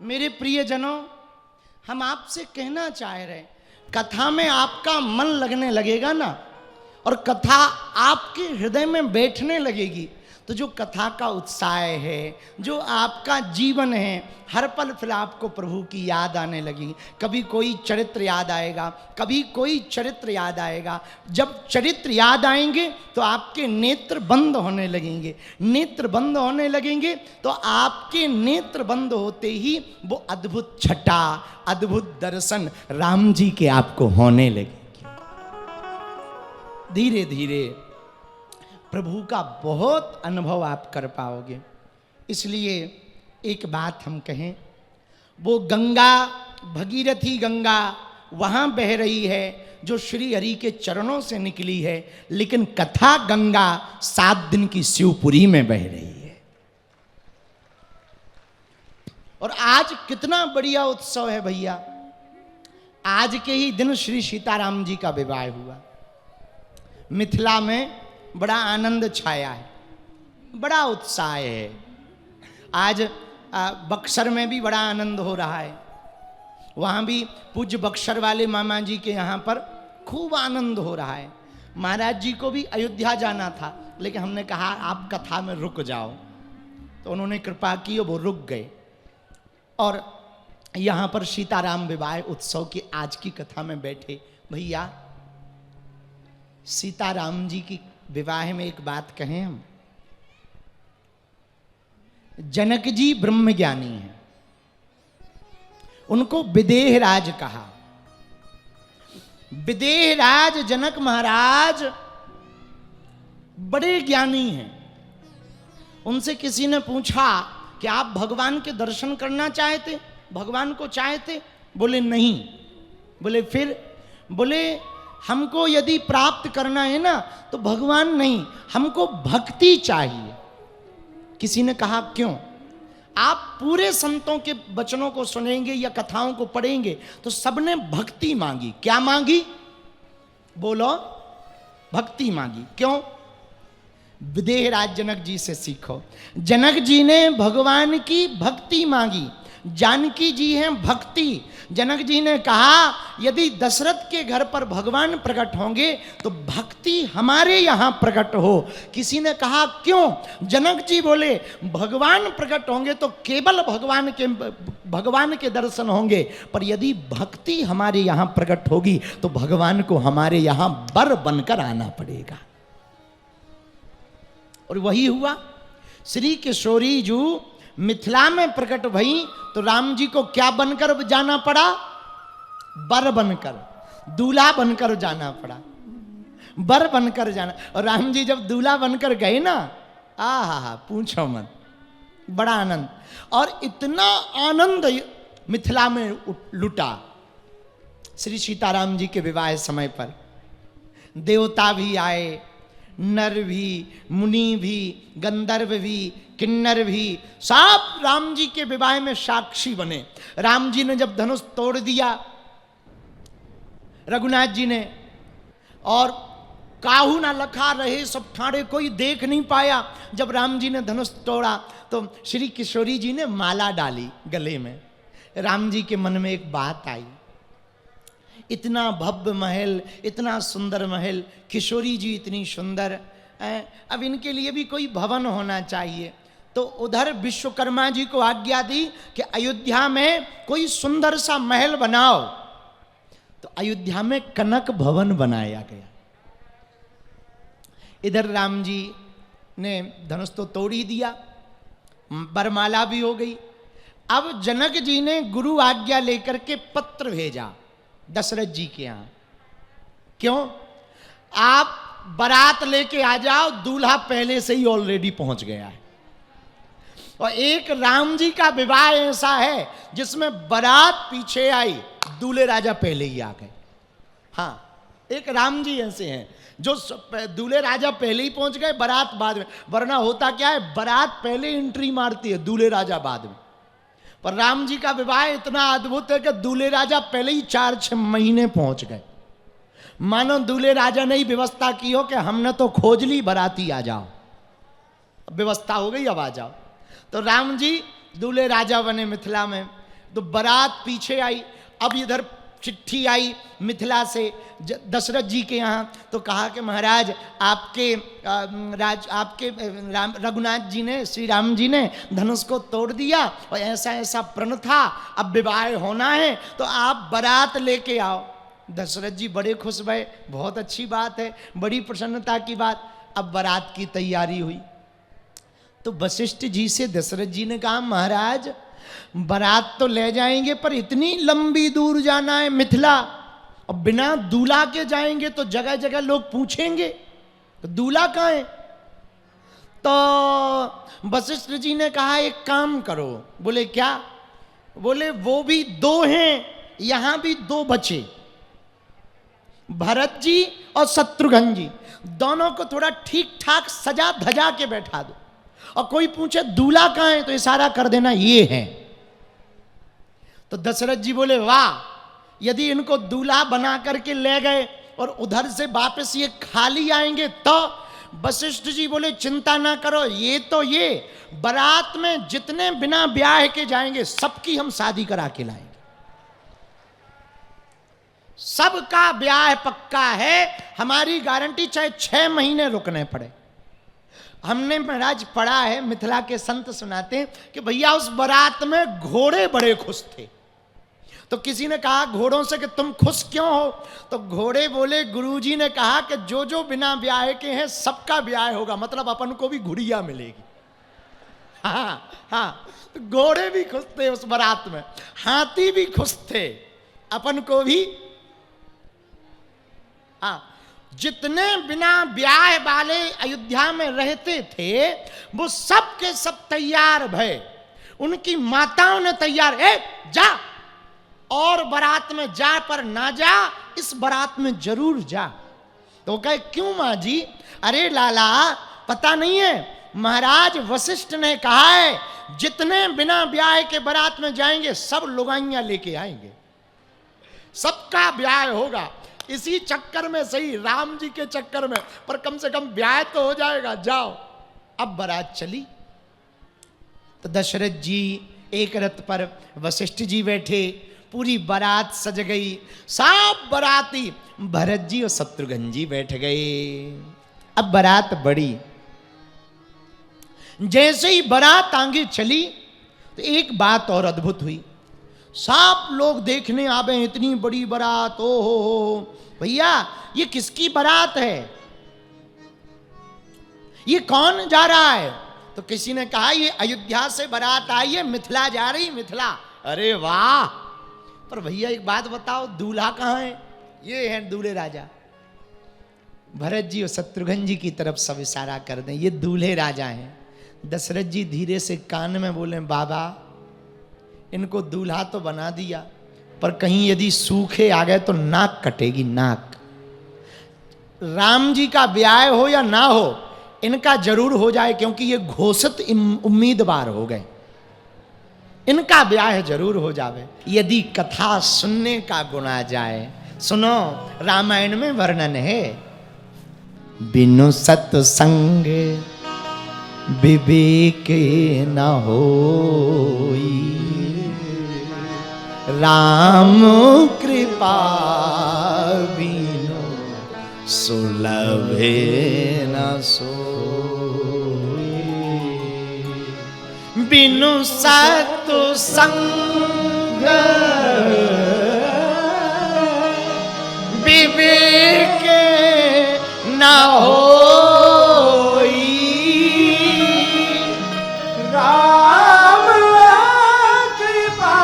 मेरे प्रियजनों, हम आपसे कहना चाह रहे हैं, कथा में आपका मन लगने लगेगा ना, और कथा आपके हृदय में बैठने लगेगी, तो जो कथा का उत्साह है, जो आपका जीवन है, हर पल फिर आपको प्रभु की याद आने लगेगी। कभी कोई चरित्र याद आएगा, कभी कोई चरित्र याद आएगा। जब चरित्र याद आएंगे तो आपके नेत्र बंद होने लगेंगे। नेत्र बंद होने लगेंगे तो आपके नेत्र बंद होते ही वो अद्भुत छटा, अद्भुत दर्शन राम जी के आपको होने लगेंगे। धीरे धीरे प्रभु का बहुत अनुभव आप कर पाओगे। इसलिए एक बात हम कहें, वो गंगा, भगीरथी गंगा वहाँ बह रही है जो श्री हरि के चरणों से निकली है, लेकिन कथा गंगा 7 दिन की शिवपुरी में बह रही है। और आज कितना बढ़िया उत्सव है भैया। आज के ही दिन श्री सीताराम जी का विवाह हुआ। मिथिला में बड़ा आनंद छाया है, बड़ा उत्साह है। आज बक्सर में भी बड़ा आनंद हो रहा है। वहाँ भी पूज्य बक्सर वाले मामा जी के यहाँ पर खूब आनंद हो रहा है। महाराज जी को भी अयोध्या जाना था, लेकिन हमने कहा आप कथा में रुक जाओ, तो उन्होंने कृपा की और वो रुक गए। और यहाँ पर सीताराम विवाह उत्सव की आज की कथा में बैठे। भैया, सीताराम जी की विवाह में एक बात कहें हम, जनक जी ब्रह्म ज्ञानी हैं, उनको विदेह राज कहा। विदेह राज जनक महाराज बड़े ज्ञानी हैं। उनसे किसी ने पूछा कि आप भगवान के दर्शन करना चाहते, भगवान को चाहते? बोले नहीं। बोले फिर? बोले हमको यदि प्राप्त करना है ना तो भगवान नहीं, हमको भक्ति चाहिए। किसी ने कहा क्यों? आप पूरे संतों के वचनों को सुनेंगे या कथाओं को पढ़ेंगे तो सबने भक्ति मांगी। क्या मांगी? बोलो। भक्ति मांगी। क्यों? विदेहराज जनक जी से सीखो। जनक जी ने भगवान की भक्ति मांगी। जानकी जी हैं भक्ति। जनक जी ने कहा यदि दशरथ के घर पर भगवान प्रकट होंगे तो भक्ति हमारे यहाँ प्रकट हो। किसी ने कहा क्यों? जनक जी बोले भगवान प्रकट होंगे तो केवल भगवान के दर्शन होंगे, पर यदि भक्ति हमारे यहाँ प्रकट होगी तो भगवान को हमारे यहाँ बर बनकर आना पड़ेगा। और वही हुआ। श्री किशोरी जी मिथिला में प्रकट भई तो राम जी को क्या बनकर जाना पड़ा? बर बनकर, दूल्हा बनकर जाना पड़ा। बर बनकर जाना। और राम जी जब दूल्हा बनकर गए ना, आहा पूछो मत, बड़ा आनंद। और इतना आनंद मिथिला में लुटा श्री सीताराम जी के विवाह समय पर। देवता भी आए, नर भी, मुनि भी, गंधर्व भी, किन्नर भी, सब राम जी के विवाह में साक्षी बने। राम जी ने जब धनुष तोड़ दिया, रघुनाथ जी ने, और काहू ना लखा रहे सब ठाड़े, कोई देख नहीं पाया। जब राम जी ने धनुष तोड़ा तो श्री किशोरी जी ने माला डाली गले में। राम जी के मन में एक बात आई, इतना भव्य महल, इतना सुंदर महल, किशोरी जी इतनी सुंदर, अब इनके लिए भी कोई भवन होना चाहिए। तो उधर विश्वकर्मा जी को आज्ञा दी कि अयोध्या में कोई सुंदर सा महल बनाओ। तो अयोध्या में कनक भवन बनाया गया। इधर राम जी ने धनुष तो तोड़ ही दिया, बरमाला भी हो गई। अब जनक जी ने गुरु आज्ञा लेकर के पत्र भेजा दशरथ जी के यहाँ। क्यों? आप बारात लेके आ जाओ, दूल्हा पहले से ही ऑलरेडी पहुंच गया है। और एक राम जी का विवाह ऐसा है जिसमें बारात पीछे आई, दूल्हे राजा पहले ही आ गए। हाँ, एक राम जी ऐसे हैं जो दूल्हे राजा पहले ही पहुंच गए, बारात बाद में। वरना होता क्या है, बारात पहले एंट्री मारती है, दूल्हे राजा बाद में। पर राम जी का विवाह इतना अद्भुत है कि दूल्हे राजा पहले ही 4-6 महीने पहुंच गए। मानो दूल्हे राजा ने ही व्यवस्था की हो कि हमने तो खोज ली, बाराती आ जाओ, व्यवस्था हो गई, अब आ जाओ। तो राम जी दूल्हे राजा बने मिथिला में। तो बारात पीछे आई। अब इधर चिट्ठी आई मिथिला से दशरथ जी के यहाँ, तो कहा कि महाराज आपके रघुनाथ जी ने, श्री राम जी ने धनुष को तोड़ दिया और ऐसा ऐसा प्रण था, अब विवाह होना है, तो आप बारात लेके आओ। दशरथ जी बड़े खुश भये, बहुत अच्छी बात है, बड़ी प्रसन्नता की बात। अब बारात की तैयारी हुई तो वशिष्ठ जी से दशरथ जी ने कहा, महाराज बारात तो ले जाएंगे पर इतनी लंबी दूर जाना है मिथिला, और बिना दूल्हा के जाएंगे तो जगह जगह लोग पूछेंगे तो दूल्हा कहाँ है। तो वशिष्ठ जी ने कहा, एक काम करो। बोले क्या? बोले वो भी दो हैं, यहां भी दो बचे, भरत जी और शत्रुघ्न जी, दोनों को थोड़ा ठीक ठाक सजा धजा के बैठा दो, और कोई पूछे दूल्हा कहाँ है तो इशारा कर देना ये है। तो दशरथ जी बोले, वाह, यदि इनको दूल्हा बना करके ले गए और उधर से वापस ये खाली आएंगे तो। वशिष्ठ जी बोले, चिंता ना करो, ये तो ये बारात में जितने बिना ब्याह के जाएंगे सबकी हम शादी करा के लाएंगे, सबका ब्याह पक्का है, हमारी गारंटी, चाहे 6 महीने रुकने पड़े। हमने महाराज पढ़ा है, मिथिला के संत सुनाते हैं कि भैया उस बारात में घोड़े बड़े खुश थे। तो किसी ने कहा घोड़ों से कि तुम खुश क्यों हो? तो घोड़े बोले, गुरुजी ने कहा कि जो जो बिना ब्याह के हैं सबका ब्याह होगा, मतलब अपन को भी घुड़िया मिलेगी। हाँ हाँ, तो घोड़े भी खुश थे उस बारात में, हाथी भी खुश थे, अपन को भी। हाँ, जितने बिना ब्याह वाले अयोध्या में रहते थे वो सब के सब तैयार भय, उनकी माताओं ने तैयार, जा और बारात में जा पर ना जा, इस बारात में जरूर जा। तो कहे क्यों माँ जी? अरे लाला, पता नहीं है, महाराज वशिष्ठ ने कहा है जितने बिना ब्याह के बारात में जाएंगे सब लुगाइयां लेके आएंगे, सबका ब्याह होगा। इसी चक्कर में सही, राम जी के चक्कर में, पर कम से कम ब्याह तो हो जाएगा, जाओ। अब बारात चली तो दशरथ जी एक रथ पर, वशिष्ठ जी बैठे, पूरी बारात सज गई, सब बाराती भरत जी और शत्रुघ्न जी बैठ गए। अब बारात बढ़ी, जैसे ही बारात आगे चली तो एक बात और अद्भुत हुई, सब लोग देखने आ गए, इतनी बड़ी बारात, ओ हो भैया ये किसकी बारात है, ये कौन जा रहा है? तो किसी ने कहा ये अयोध्या से बारात आई है, मिथिला जा रही, मिथिला। अरे वाह, पर भैया एक बात बताओ, दूल्हा कहाँ है? ये है दूल्हे राजा। भरत जी और शत्रुघ्न जी की तरफ सब इशारा कर दें, ये दूल्हे राजा हैं। दशरथ जी धीरे से कान में बोले, बाबा इनको दूल्हा तो बना दिया, पर कहीं यदि सूखे आ गए तो नाक कटेगी, नाक। राम जी का ब्याह हो या ना हो, इनका जरूर हो जाए, क्योंकि ये घोषित उम्मीदवार हो गए, इनका ब्याह जरूर हो जावे। यदि कथा सुनने का गुण आ जाए, सुनो, रामायण में वर्णन है, बिनु सत्संग विवेक न होई, राम कृपा बिनु सुलभे न सोई, बिनु सत्संग विवेक न होई, राम कृपा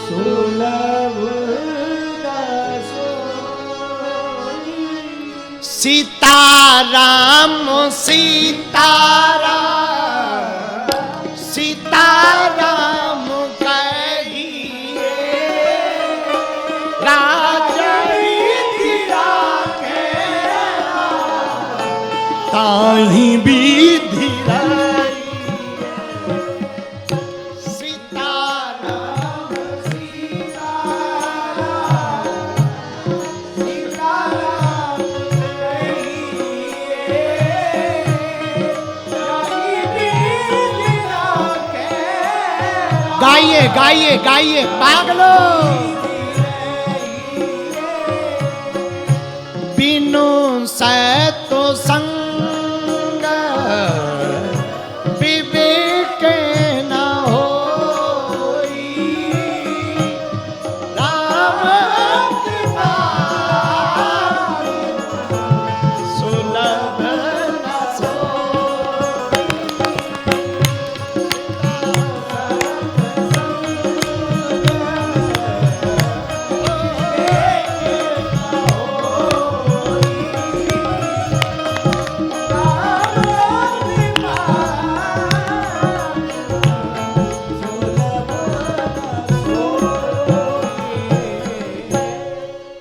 सुलभ न सोई। सीताराम सीताराम सीताराम कहिए, ताहि विधि सीताराम सीताराम सीताराम कहिए, गाइए गाइए गाइए पागलो। बिनु सैतो संग विवेक न होई, राम कृपा सुलभ न सोई।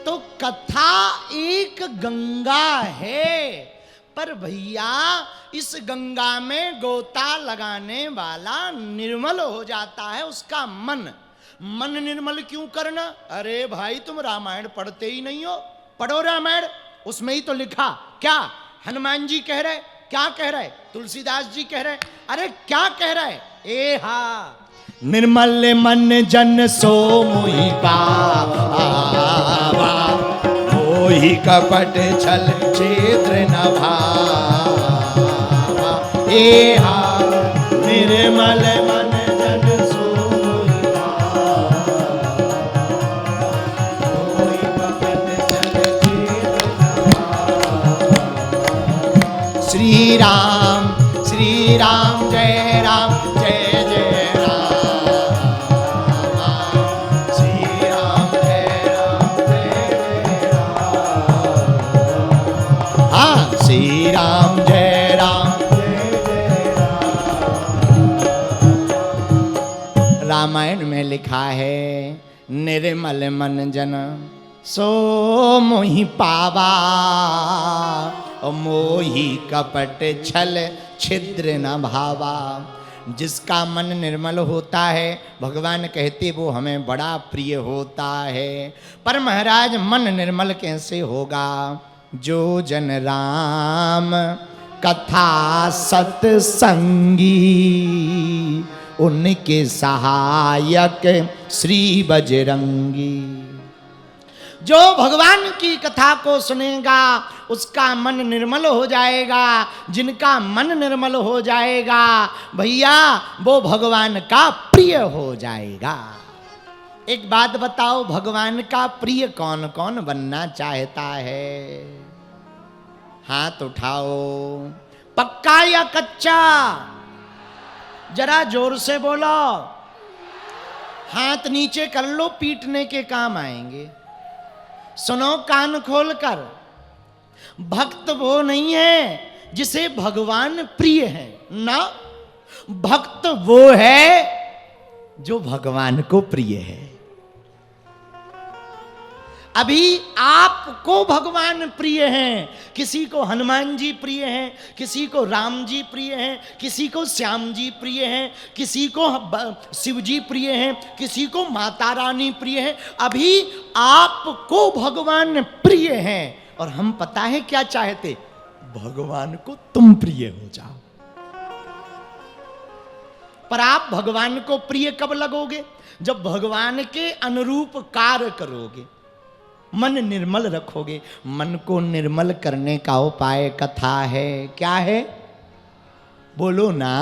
तो कथा एक गंगा है, पर भैया इस गंगा में गोता लगाने वाला निर्मल हो जाता है उसका मन। मन निर्मल क्यों करना? अरे भाई तुम रामायण पढ़ते ही नहीं हो, पढ़ो रामायण, उसमें ही तो लिखा। क्या हनुमान जी कह रहे, क्या कह रहे, तुलसीदास जी कह रहे, अरे क्या कह रहे, ए हा निर्मल मन जन सो मोहि पावा, मोहि कपट छल छेत्र न भावा। ए हा निर्मल मन जन सो मोहि पावा, मोहि कपट छल छेत्र न भावा। श्री राम जय राम जय जय राम, श्री राम जय राम, हाँ श्री राम जय राम जय जय राम। रामायण में लिखा है निर्मल मन जन सो मोहि पावा, मोहि कपट छल छिद्र न भावा। जिसका मन निर्मल होता है भगवान कहते वो हमें बड़ा प्रिय होता है। पर महाराज मन निर्मल कैसे होगा? जो जन राम कथा सत्संगी, उनके सहायक श्री बजरंगी। जो भगवान की कथा को सुनेगा उसका मन निर्मल हो जाएगा। जिनका मन निर्मल हो जाएगा भैया वो भगवान का प्रिय हो जाएगा। एक बात बताओ, भगवान का प्रिय कौन कौन बनना चाहता है? हाथ उठाओ। पक्का या कच्चा? जरा जोर से बोलो। हाथ नीचे कर लो, पीटने के काम आएंगे। सुनो कान खोलकर, भक्त वो नहीं है जिसे भगवान प्रिय है ना, भक्त वो है जो भगवान को प्रिय है। अभी आपको भगवान प्रिय हैं, किसी को हनुमान जी प्रिय हैं, किसी को राम जी प्रिय हैं, किसी को श्याम जी प्रिय हैं, किसी को शिव जी प्रिय हैं, किसी को माता रानी प्रिय हैं। अभी आपको भगवान प्रिय हैं और हम पता है क्या चाहते? भगवान को तुम प्रिय हो जाओ। पर आप भगवान को प्रिय कब लगोगे? जब भगवान के अनुरूप कार्य करोगे, मन निर्मल रखोगे। मन को निर्मल करने का उपाय कथा है। क्या है? बोलो ना।